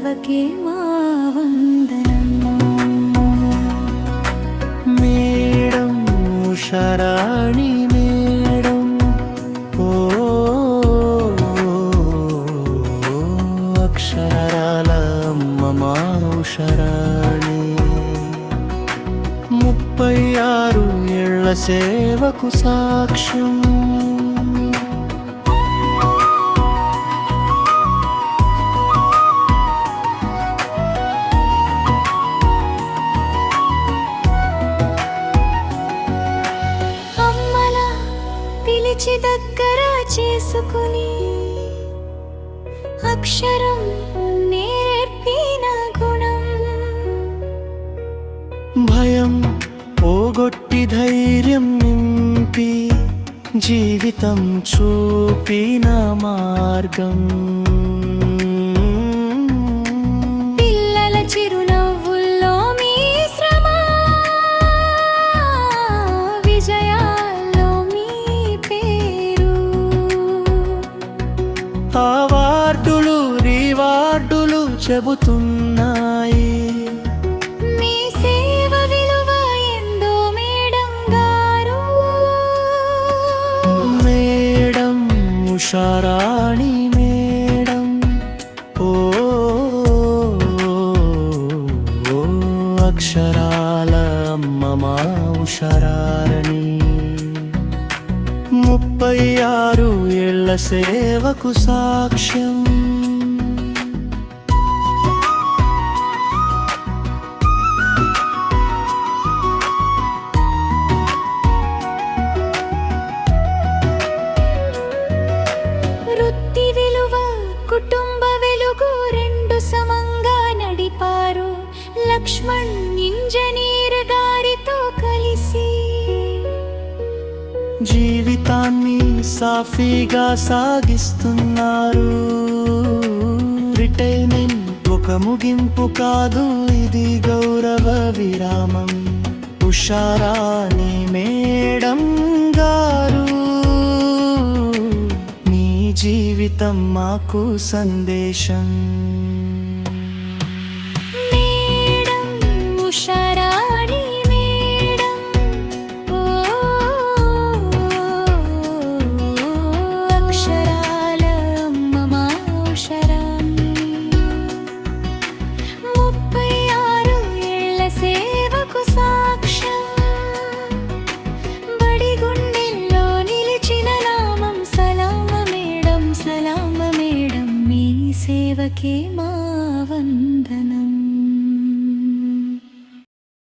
సేవకే మా వందనం. Madam Usharani madam, ఓ అక్షరాల అమ్మ మా ఉషారాణి. 36 ఏళ్ల సేవకు సాక్ష్యం. అమ్మలా పిలిచి దగ్గర చేసుకుని అక్షరం నేర్పిన గుణం. భయం పోగొట్టి ధైర్యం నింపి జీవితం చూపిన మార్గం. పిల్లల చిరునవ్వుల్లో మీ శ్రమ, విజయాల్లో మీ పేరు. అవార్డులు రివార్డులు చెబుతున్నాయి. మీ సేవ విలువ ఎందో మేడం గారు. మేడం ఉషారాణి మేడం, ఓ అక్షరాల అమ్మ మా ఉషారాణి. 36 ఏళ్ల సేవకు సాక్ష్యం. వృత్తి విలువ కుటుంబ వెలుగు రెండు సమంగా నడిపారు లక్ష్మణ్ ఇంజనీర్ గారితో కలిసి. జీవితాన్ని సాఫీగా సాగిస్తున్నారు. రిటైర్మెంట్ ఒక ముగింపు కాదు, ఇది గౌరవ విరామం. ఉషారాణి మేడం గారు, మీ జీవితం మాకు సందేశం. మేడం ఉషారాణి మేడం, ఓ అక్షరాల అమ్మ మా ఉషారాణి. 36 ఏళ్ల సేవకు సాక్ష్యం. బడి గుండెల్లో నిలిచిన నామం సలామ మేడం, సలామ మేడం. మీ సేవకే మా వందనం.